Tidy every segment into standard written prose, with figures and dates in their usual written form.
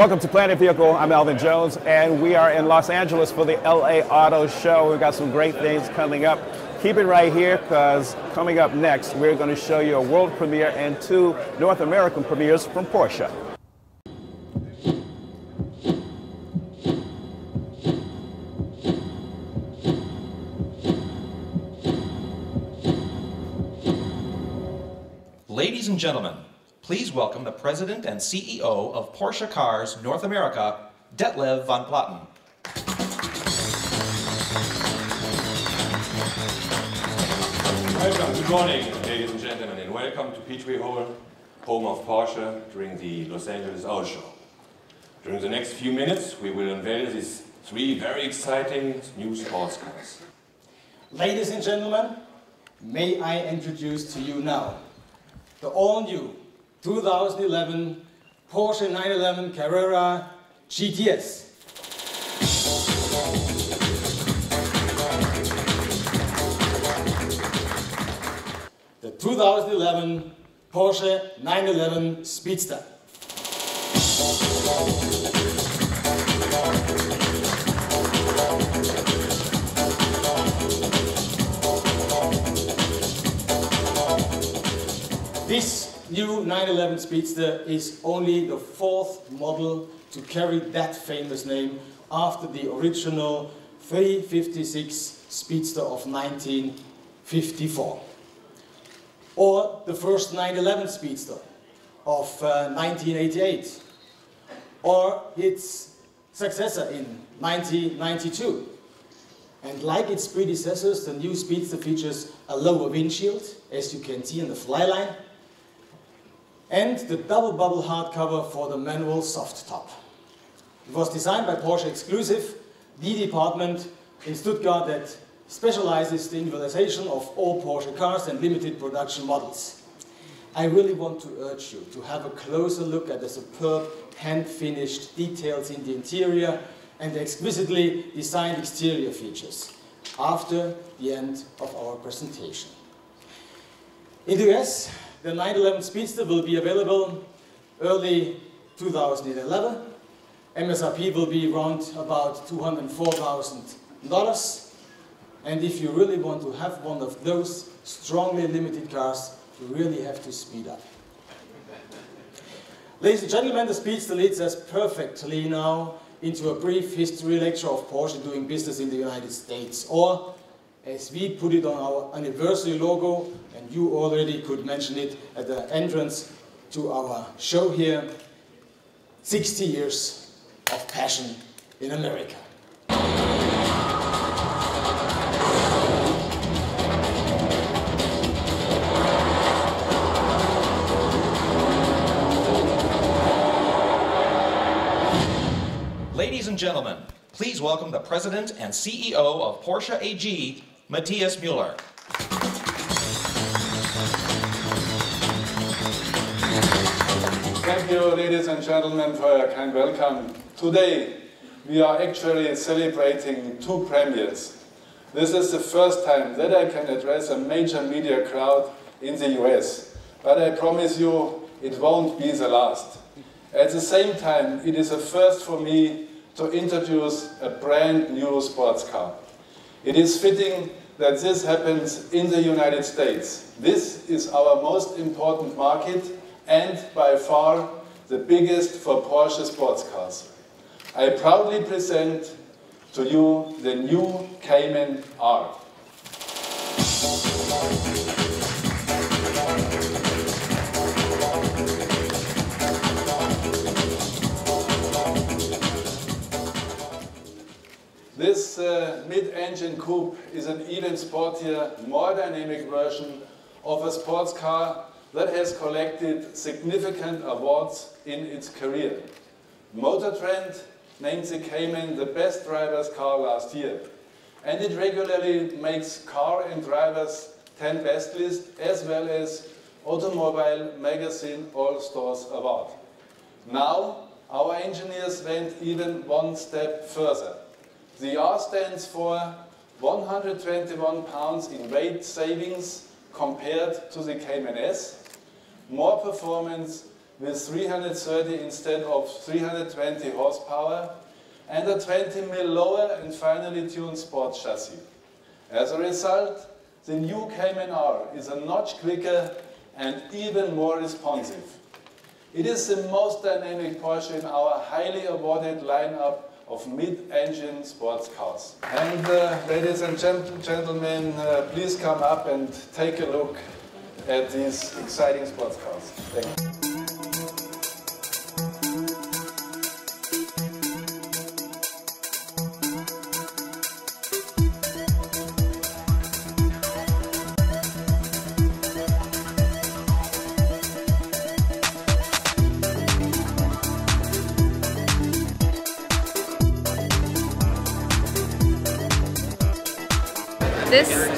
Welcome to Planet Vehicle. I'm Alvin Jones, and we are in Los Angeles for the LA Auto Show. We've got some great things coming up. Keep it right here, because coming up next, we're going to show you a world premiere and 2 North American premieres from Porsche. Ladies and gentlemen, please welcome the President and CEO of Porsche Cars North America, Detlev van Platen. Welcome, good morning, ladies and gentlemen, and welcome to Peachtree Hall, home of Porsche, during the Los Angeles Auto Show. During the next few minutes, we will unveil these 3 very exciting new sports cars. Ladies and gentlemen, may I introduce to you now the all-new 2011 Porsche 911 Carrera GTS. The 2011 Porsche 911 Speedster. This new 911 Speedster is only the 4th model to carry that famous name after the original 356 Speedster of 1954. Or the first 911 Speedster of 1988. Or its successor in 1992. And like its predecessors, the new Speedster features a lower windshield, as you can see in the flyline, and the double bubble hardcover for the manual soft top. It was designed by Porsche Exclusive, the department in Stuttgart that specializes the individualization of all Porsche cars and limited production models. I really want to urge you to have a closer look at the superb hand-finished details in the interior and the exquisitely designed exterior features after the end of our presentation. In the US, the 911 Speedster will be available early 2011. MSRP will be around about $204,000. And if you really want to have one of those strongly limited cars, you really have to speed up. Ladies and gentlemen, the Speedster leads us perfectly now into a brief history lecture of Porsche doing business in the United States, or as we put it on our anniversary logo, and you already could mention it at the entrance to our show here, 60 years of passion in America. Ladies and gentlemen, please welcome the President and CEO of Porsche AG, Matthias Müller. Thank you, ladies and gentlemen, for your kind welcome. Today, we are actually celebrating 2 premieres. This is the first time that I can address a major media crowd in the US, but I promise you it won't be the last. At the same time, it is a first for me to introduce a brand new sports car. It is fitting that this happens in the United States. This is our most important market and by far the biggest for Porsche sports cars. I proudly present to you the new Cayman R. This mid-engine coupe is an even sportier, more dynamic version of a sports car that has collected significant awards in its career. Motor Trend named the Cayman the best driver's car last year, and it regularly makes Car and Drivers 10 Best list as well as Automobile Magazine All Stars Award. Now, our engineers went even one step further. The R stands for 121 pounds in weight savings compared to the Cayman S, more performance with 330 instead of 320 horsepower, and a 20 mm lower and finely tuned sport chassis. As a result, the new Cayman R is a notch quicker and even more responsive. It is the most dynamic Porsche in our highly awarded lineup of mid-engine sports cars. And ladies and gentlemen, please come up and take a look at these exciting sports cars. Thank you.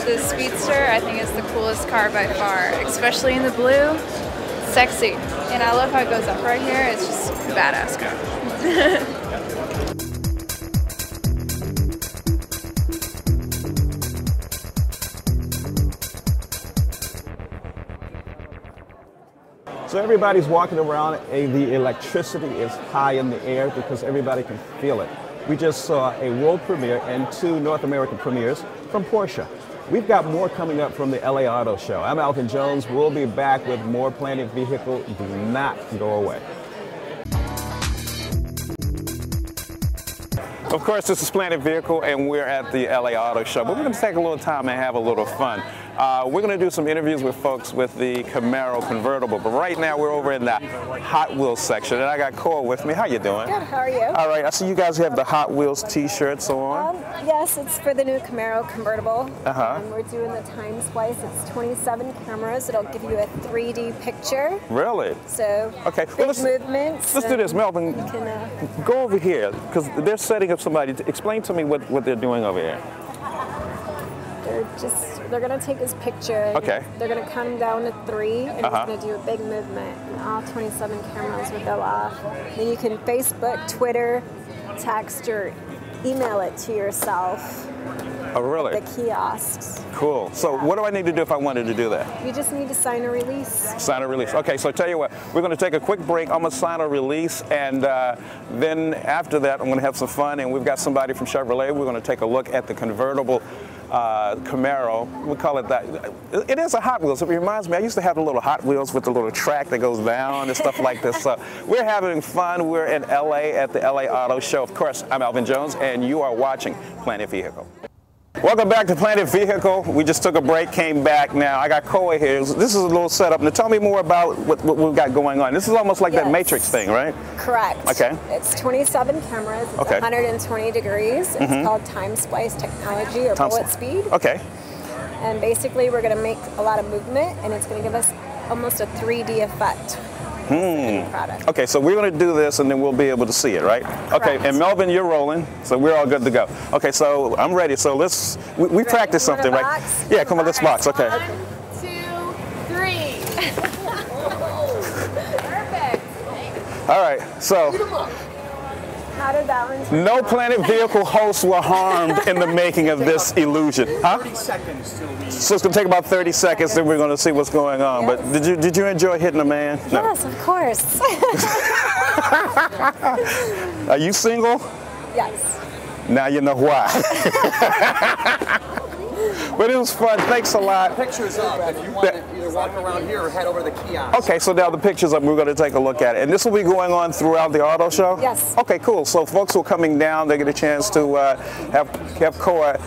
The Speedster, I think, is the coolest car by far, especially in the blue. Sexy. And I love how it goes up right here. It's just a badass car. So everybody's walking around, the electricity is high in the air because everybody can feel it. We just saw a world premiere and 2 North American premieres from Porsche. We've got more coming up from the LA Auto Show. I'm Alvin Jones. We'll be back with more Planet Vehicle. Do not go away. Of course, this is Planet Vehicle, and we're at the LA Auto Show. But we're going to take a little time and have a little fun. We're going to do some interviews with folks with the Camaro convertible. But right now, we're over in the Hot Wheels section, and I got Cole with me. How you doing? Good. How are you? All right. I see you guys have the Hot Wheels T-shirts on. Yes, it's for the new Camaro convertible. Uh-huh. And we're doing the time splice. It's 27 cameras. It'll give you a 3D picture. Really? So, okay. Big movements. Let's do this, Melvin. Go over here, because they're setting up somebody. Explain to me what they're doing over here. They're going to take this picture. Okay. They're going to count them down to 3, and it's going to do a big movement. And all 27 cameras will go off. Then you can Facebook, Twitter, text, or email it to yourself. Oh, really? The kiosks. Cool. So what do I need to do if I wanted to do that? You just need to sign a release. Sign a release. Okay, so tell you what, we're going to take a quick break. I'm going to sign a release, and then after that, I'm going to have some fun, and we've got somebody from Chevrolet. We're going to take a look at the convertible Camaro. We call it that. It is a Hot Wheels. It reminds me, I used to have the little Hot Wheels with the little track that goes down and stuff like this. So we're having fun. We're in LA at the LA Auto Show. Of course, I'm Alvin Jones, and you are watching Planet Vehicle. Welcome back to Planet Vehicle. We just took a break, came back now. I got Koa here. This is a little setup. Now tell me more about what we've got going on. This is almost like that Matrix thing, right? Correct. Okay. It's 27 cameras. It's 120 degrees. It's called time splice technology, or bullet speed. Okay. And basically we're going to make a lot of movement, and it's going to give us almost a 3D effect. Product. Okay, so we're going to do this, and then we'll be able to see it, right? Correct. Okay, and Melvin, you're rolling, so we're all good to go. Okay, so I'm ready. So we practice something, right? Box? Yeah, come on, let's box. Okay. 1, 2, 3. Perfect. All right, so How did that one no Planet Vehicle hosts were harmed in the making of this illusion. Huh? 30 seconds till we... So it's going to take about 30 seconds, then we're going to see what's going on. Yes. But did you enjoy hitting a man? No. Yes, of course. Are you single? Yes. Now you know why. But it was fun. Thanks a lot. Picture's up. If you want to either walk around here or head over to the kiosk. Okay, so now the picture's up. We're going to take a look at it. And this will be going on throughout the auto show? Yes. Okay, cool. So folks who are coming down, they get a chance to have Koa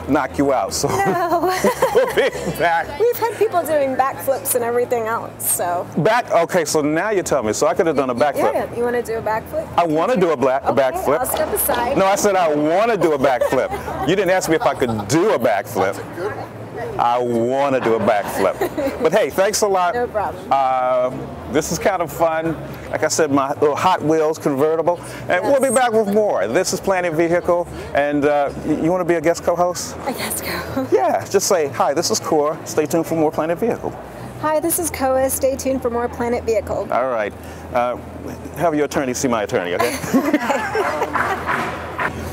knock you out. So No. we'll be back. We've had people doing backflips and everything else, so. Okay, so now you tell me. So I could have done a backflip. Yeah, you want to do a backflip? I want to do a backflip. I'll step aside. No, I said I want to do a backflip. You didn't ask me if I could do a backflip. I want to do a backflip. But hey, thanks a lot. No problem. This is kind of fun. Like I said, my little Hot Wheels convertible. And we'll be back with more. This is Planet Vehicle. And you want to be a guest co-host? I guess go. Yeah, just say, hi, this is Cora. Stay tuned for more Planet Vehicle. Hi, this is Koa. Stay tuned for more Planet Vehicle. All right. Have your attorney see my attorney, okay?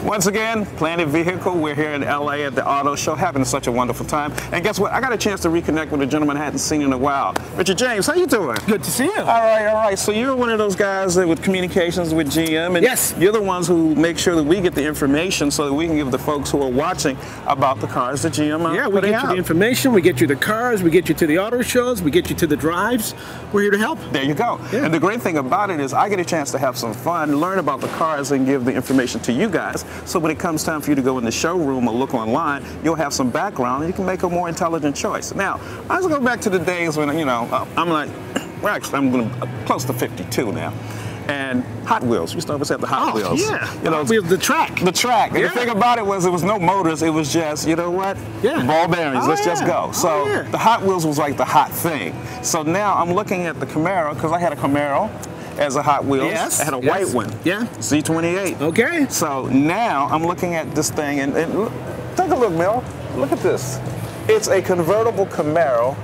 Once again, Planet Vehicle. We're here in LA at the auto show, having such a wonderful time. And guess what? I got a chance to reconnect with a gentleman I hadn't seen in a while. Richard James, how you doing? Good to see you. All right. So you're one of those guys that with communications with GM, and yes, you're the ones who make sure that we get the information so that we can give the folks who are watching about the cars that GM are Yeah, we get you the information, we get you the cars, we get you to the auto shows, we get you to the drives. We're here to help. There you go. Yeah. And the great thing about it is I get a chance to have some fun, learn about the cars, and give the information to you guys. So when it comes time for you to go in the showroom or look online, you'll have some background and you can make a more intelligent choice. Now, I was going back to the days when, you know, I'm like, well, actually, I'm going to close to 52 now. And Hot Wheels, we used to always have the Hot Wheels. Yeah, you know, Hot Wheels, the track. The track. And yeah. the thing about it was no motors, it was just, you know what? Yeah. Ball bearings, let's just go. So the Hot Wheels was like the hot thing. So now I'm looking at the Camaro, because I had a Camaro as a Hot Wheels. Yes. I had a white one. Yeah. Z28. Okay. So now I'm looking at this thing, and take a look, Mel. Look at this. It's a convertible Camaro,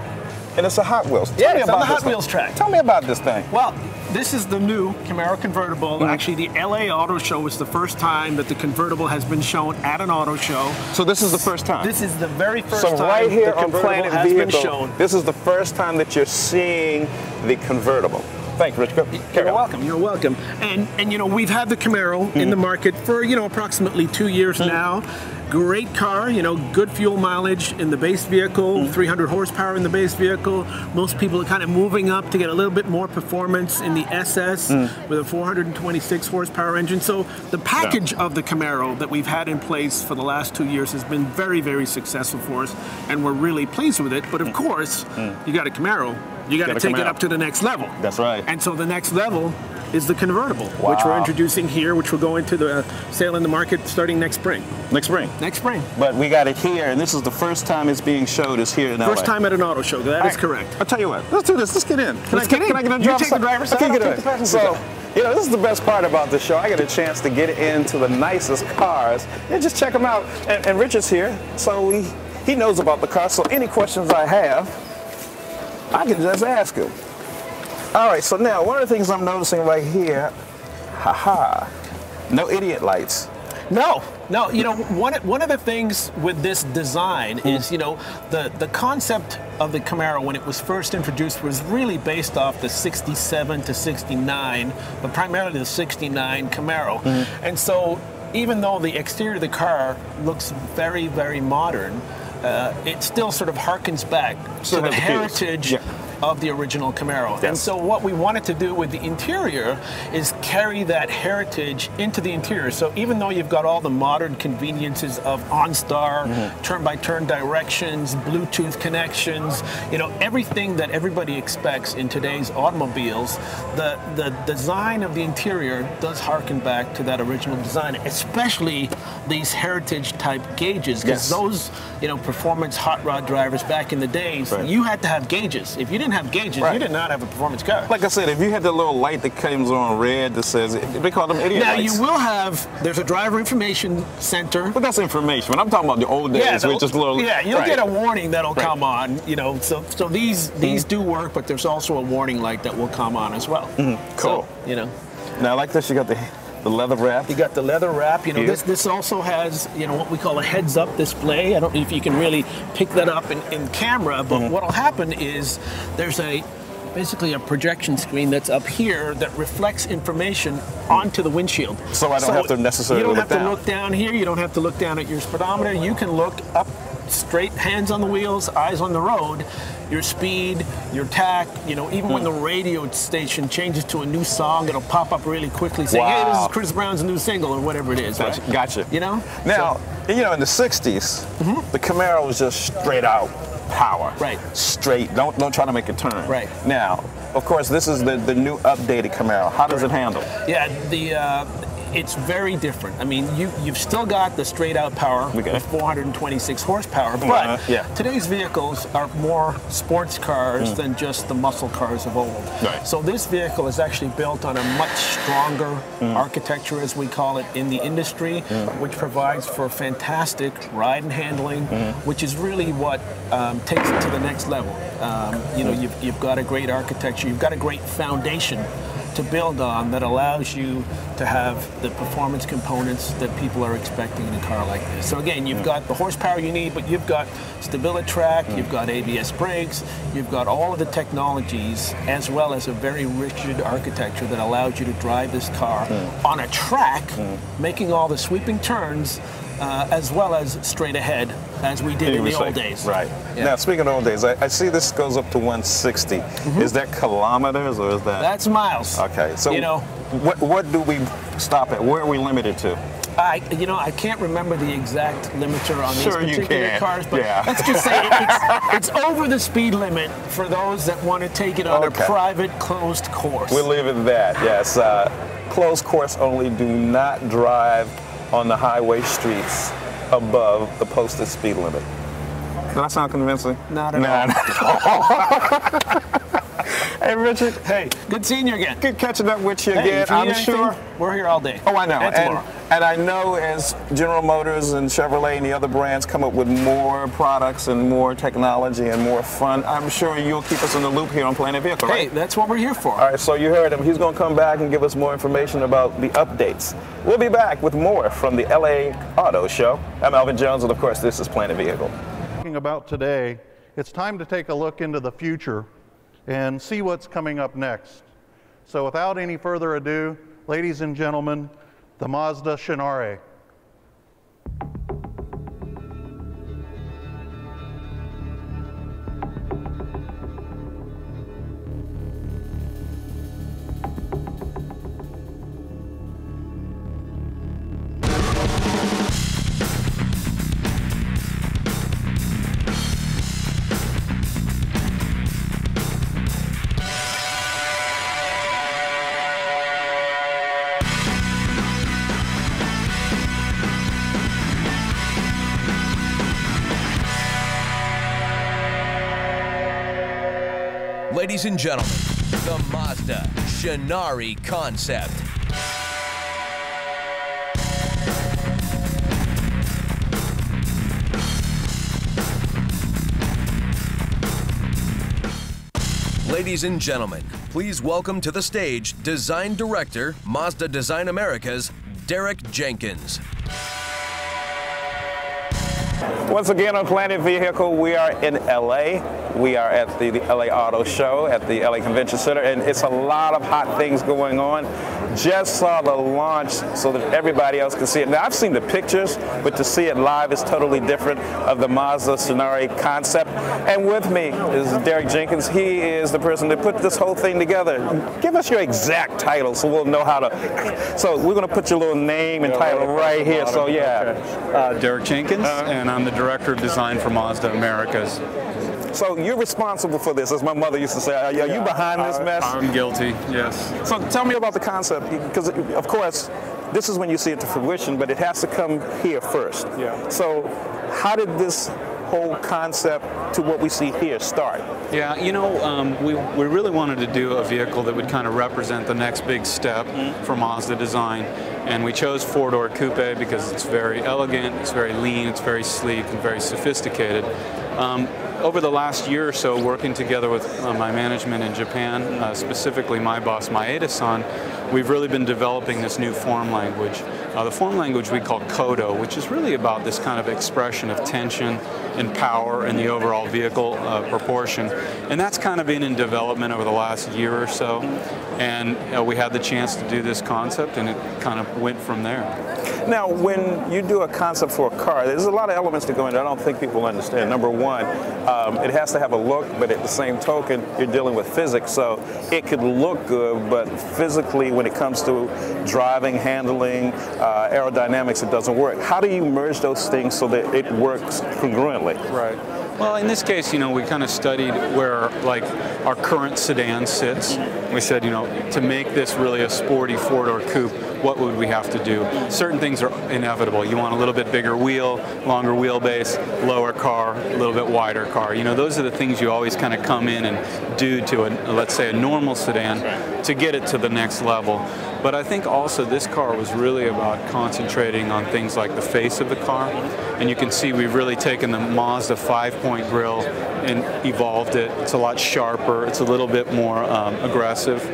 and it's a Hot Wheels. Yeah, it's on the Hot Wheels track. Tell me about this thing. Well, this is the new Camaro convertible. Actually, the LA Auto Show is the first time that the convertible has been shown at an auto show. So this is the first time? This is the very first time right here the on Planet has Vehicle, been shown. This is the first time that you're seeing the convertible. Thank you, Rich. You're welcome. You're welcome. And you know, we've had the Camaro in the market for, you know, approximately 2 years now. Great car, you know, good fuel mileage in the base vehicle, 300 horsepower in the base vehicle. Most people are kind of moving up to get a little bit more performance in the SS with a 426 horsepower engine. So the package of the Camaro that we've had in place for the last 2 years has been very, very successul for us, and we're really pleased with it. But of course, you got a Camaro, you got to take it up to the next level. That's right. And so the next level is the convertible, which we're introducing here, which will go into the sale in the market starting next spring. Next spring? Next spring. But we got it here, and this is the first time it's being showed is here in LA. First time at an auto show, that is correct. I'll tell you what, let's do this, let's get in. Can I get in and You take the driver's side, I'll take the passenger side. So, you know, this is the best part about the show. I get a chance to get into the nicest cars and just check them out. And Richard's here, so he knows about the car, so any questions I have, I can just ask him. All right, so now one of the things I'm noticing right here, no idiot lights. No, you know, one of the things with this design is, you know, the concept of the Camaro when it was first introduced was really based off the 67 to 69, but primarily the 69 Camaro. And so even though the exterior of the car looks very, very modern, it still sort of harkens back to the heritage of the original Camaro. Yes. And so what we wanted to do with the interior is carry that heritage into the interior. So even though you've got all the modern conveniences of OnStar, turn-by-turn directions, Bluetooth connections, you know, everything that everybody expects in today's automobiles, the design of the interior does harken back to that original design, especially these heritage type gauges, because those, you know, performance hot rod drivers back in the days, you had to have gauges. If you didn't have gauges, you did not have a performance car. Like I said, if you had the little light that comes on red that says, they call them idiot lights. Now you will have, there's a driver information center. But that's information. When I'm talking about the old days, which is a little... Yeah, you'll get a warning that'll come on, you know, so these do work, but there's also a warning light that will come on as well. Cool. So, you know. Now like this, you got the leather wrap. You got the leather wrap. You know, this also has, you know, what we call a heads-up display. I don't know if you can really pick that up in camera, but what'll happen is there's basically a projection screen that's up here that reflects information onto the windshield. So I don't have to necessarily look down. You don't have to look down here. You don't have to look down at your speedometer. You can look up straight, hands on the wheels, eyes on the road, your speed, your tack, you know, even when the radio station changes to a new song, it'll pop up really quickly saying, hey, this is Chris Brown's new single, or whatever it is. Right? Gotcha. You know? Now, you know, in the 60s, the Camaro was just straight out power. Right. Straight, don't try to make a turn. Right. Now, of course, this is the new updated Camaro. How does it handle? Yeah, it's very different. I mean, you've still got the straight out power with 426 horsepower, but today's vehicles are more sports cars than just the muscle cars of old. Right. So this vehicle is actually built on a much stronger architecture, as we call it in the industry, which provides for fantastic ride and handling, which is really what takes it to the next level. You know, you've got a great architecture, you've got a great foundation to build on that allows you to have the performance components that people are expecting in a car like this. So again, you've got the horsepower you need, but you've got StabiliTrak, you've got ABS brakes, you've got all of the technologies, as well as a very rigid architecture that allows you to drive this car on a track, making all the sweeping turns, as well as straight ahead, as we did in the old days. Right. Yeah. Now, speaking of old days, I see this goes up to 160. Is that kilometers or is that? That's miles. Okay. So, you know, what do we stop at? Where are we limited to? I can't remember the exact limiter on these Sure you particular can. cars, but Yeah. let's just say it's over the speed limit for those that want to take it on a private closed course. We'll leave it at that. Yes. Closed course only. Do not drive on the highway streets above the posted speed limit. Does that sound convincing? Not at all. Hey, Richard. Hey, good seeing you again. Good catching up with you Hey, again. if you need I'm anything, sure. we're here all day. Oh, I know. And tomorrow. And I know as General Motors and Chevrolet and the other brands come up with more products and more technology and more fun, I'm sure you'll keep us in the loop here on Planet Vehicle, right? Hey, that's what we're here for. All right, so you heard him. He's going to come back and give us more information about the updates. We'll be back with more from the LA Auto Show. I'm Alvin Jones, and of course, this is Planet Vehicle. Talking about today, it's time to take a look into the future and see what's coming up next. So without any further ado, ladies and gentlemen, the Mazda Shinare. Ladies and gentlemen, the Mazda Shinare concept. Ladies and gentlemen, please welcome to the stage Design Director, Mazda Design Americas, Derek Jenkins. Once again on Planet Vehicle, we are in LA. We are at the LA Auto Show at the LA Convention Center, and it's a lot of hot things going on. Just saw the launch so that everybody else can see it. Now, I've seen the pictures, but to see it live is totally different of the Mazda Shinare concept. And with me is Derek Jenkins. He is the person that put this whole thing together. Give us your exact title so we'll know how to. So we're going to put your little name and title right here. So yeah. Okay. Derek Jenkins, and I'm the Director of Design for Mazda Americas. So you're responsible for this, as my mother used to say. Are you behind this mess? I'm guilty, yes. So tell me about the concept, because of course, this is when you see it to fruition, but it has to come here first. Yeah. So how did this whole concept to what we see here start? Yeah, you know, we really wanted to do a vehicle that would kind of represent the next big step for Mazda design. And we chose four-door coupe because it's very elegant, it's very lean, it's very sleek, and very sophisticated. Over the last year or so, working together with my management in Japan, specifically my boss Maeda-san, we've really been developing this new form language. The form language we call Kodo, which is really about this kind of expression of tension and power in the overall vehicle proportion. And that's kind of been in development over the last year or so. And we had the chance to do this concept, and it kind of went from there. Now, when you do a concept for a car, there's a lot of elements that go into it I don't think people understand. Number one, it has to have a look, but at the same token, you're dealing with physics, so it could look good, but physically, when it comes to driving, handling, aerodynamics, it doesn't work. How do you merge those things so that it works congruently? Right. Well, in this case, you know, we kind of studied where, like, our current sedan sits. We said, you know, to make this really a sporty four-door coupe, what would we have to do? Certain things are inevitable. You want a little bit bigger wheel, longer wheelbase, lower car, a little bit wider car. You know, those are the things you always kind of come in and do to, let's say, a normal sedan to get it to the next level. But I think also this car was really about concentrating on things like the face of the car. And you can see we've really taken the Mazda 5-point grille and evolved it. It's a lot sharper. It's a little bit more aggressive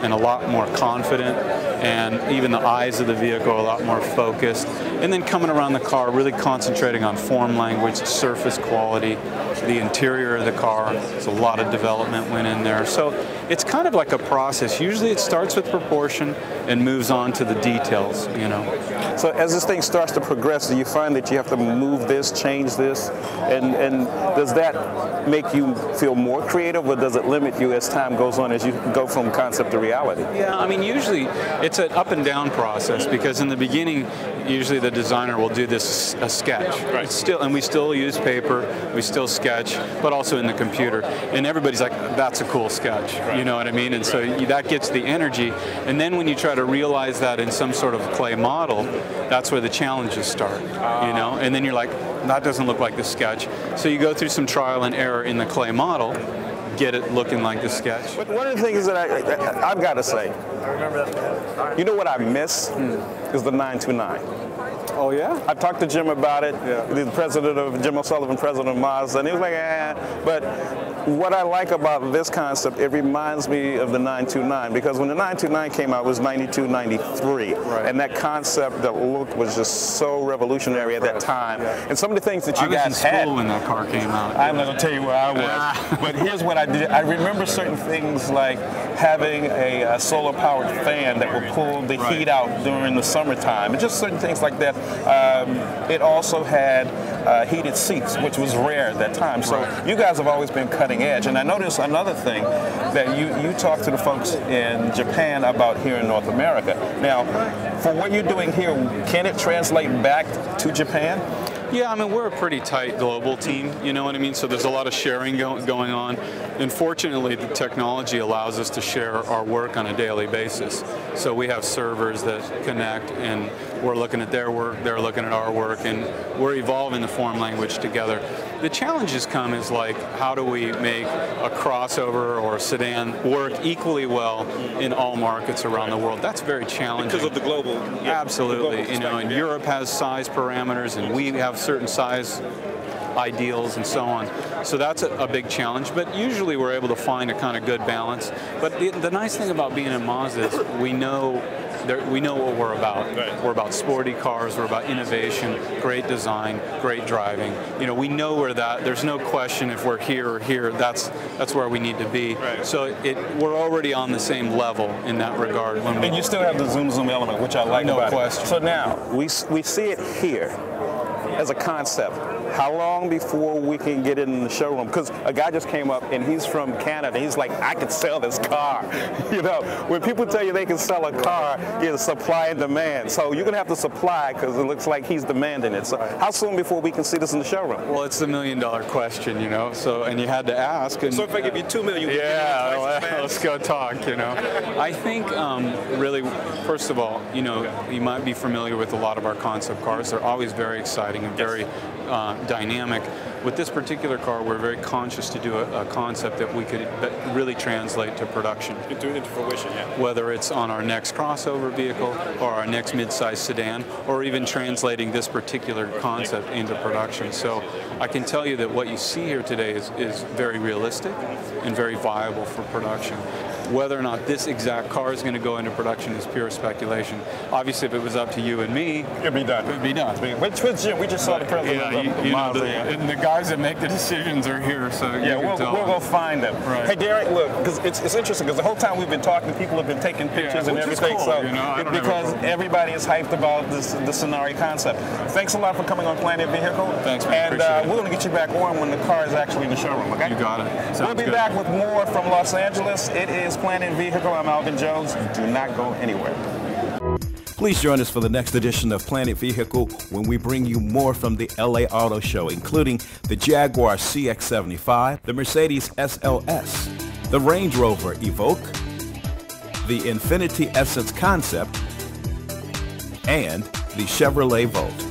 and a lot more confident. And even the eyes of the vehicle are a lot more focused. And then coming around the car, really concentrating on form language, surface quality, the interior of the car. There's a lot of development went in there. So it's kind of like a process. Usually it starts with proportion and moves on to the details, you know. So as this thing starts to progress, do you find that you have to move this, change this, and does that make you feel more creative, or does it limit you as time goes on, as you go from concept to reality? Yeah, I mean, usually it's an up and down process, because in the beginning, usually the designer will do this a sketch. Right. And we still use paper, we still sketch, but also in the computer. And everybody's like, that's a cool sketch, you know what I mean? And so that gets the energy. And then when you try to realize that in some sort of clay model, that's where the challenges start, you know? And then you're like, that doesn't look like the sketch. So you go through some trial and error in the clay model, get it looking like the sketch. But one of the things that I've got to say, you know what I miss is the 929. Oh, yeah? I talked to Jim about it, the president of, Jim O'Sullivan, president of Mazda, and he was like, But what I like about this concept, it reminds me of the 929, because when the 929 came out, it was 92, 93. Right. And that concept, that look was just so revolutionary at that time. And some of the things that you guys had. I was in school when that car came out. I'm not going to tell you where I was. But here's what I did. I remember certain things like having a solar-powered fan that would pull the heat out during the summertime, and just certain things like that. It also had heated seats, which was rare at that time. So you guys have always been cutting edge. And I noticed another thing, that you talk to the folks in Japan about here in North America. Now, for what you're doing here, can it translate back to Japan? Yeah, I mean, we're a pretty tight global team, you know what I mean? So there's a lot of sharing going on. And fortunately, the technology allows us to share our work on a daily basis. So we have servers that connect, and we're looking at their work, they're looking at our work, and we're evolving the form language together. The challenges come is like, how do we make a crossover or a sedan work equally well in all markets around the world? That's very challenging. Because of the global. Absolutely. The global, you know, and Europe has size parameters, and we have certain size ideals and so on. So that's a big challenge, but usually we're able to find a kind of good balance. But the nice thing about being in Mazda is we know what we're about. Right. We're about sporty cars, we're about innovation, great design, great driving. You know, we know where there's no question if we're here or here, that's where we need to be. Right. So we're already on the same level in that regard. And you still have the zoom element, which I like about it. No question. So now, we see it here as a concept. How long before we can get it in the showroom? Because a guy just came up and he's from Canada. He's like, I could sell this car. You know, when people tell you they can sell a car, it's supply and demand. So you're going to have to supply, because it looks like he's demanding it. So how soon before we can see this in the showroom? Well, it's the $1 million question, you know. So, and you had to ask. And, so if I give you $2 million, yeah, let's go talk. You know, I think really, first of all, you know, you might be familiar with a lot of our concept cars. They're always very exciting and very dynamic. With this particular car, we're very conscious to do a concept that we could really translate to production. Into fruition, yeah. Whether it's on our next crossover vehicle or our next mid-size sedan, or even translating this particular concept into production. So I can tell you that what you see here today is very realistic and very viable for production. Whether or not this exact car is going to go into production is pure speculation. Obviously, if it was up to you and me, it'd be done. It'd be done. Which Jim, we just saw the president of Mazda. And the guys that make the decisions are here, so yeah, we'll go find them. Right. Hey, Derek, look, because it's interesting, because the whole time we've been talking, people have been taking pictures and everything. Cool, so you know, because everybody is hyped about the Sonari concept. Thanks a lot for coming on Planet Vehicle. Thanks, man. And we're going to get you back on when the car is actually in the showroom. Okay? You got it. We'll be back with more from Los Angeles. It is Planet Vehicle. I'm Alvin Jones. Do not go anywhere. Please join us for the next edition of Planet Vehicle, when we bring you more from the LA Auto Show, including the Jaguar CX-75, the Mercedes SLS, the Range Rover Evoque, the Infiniti Essence Concept, and the Chevrolet Volt.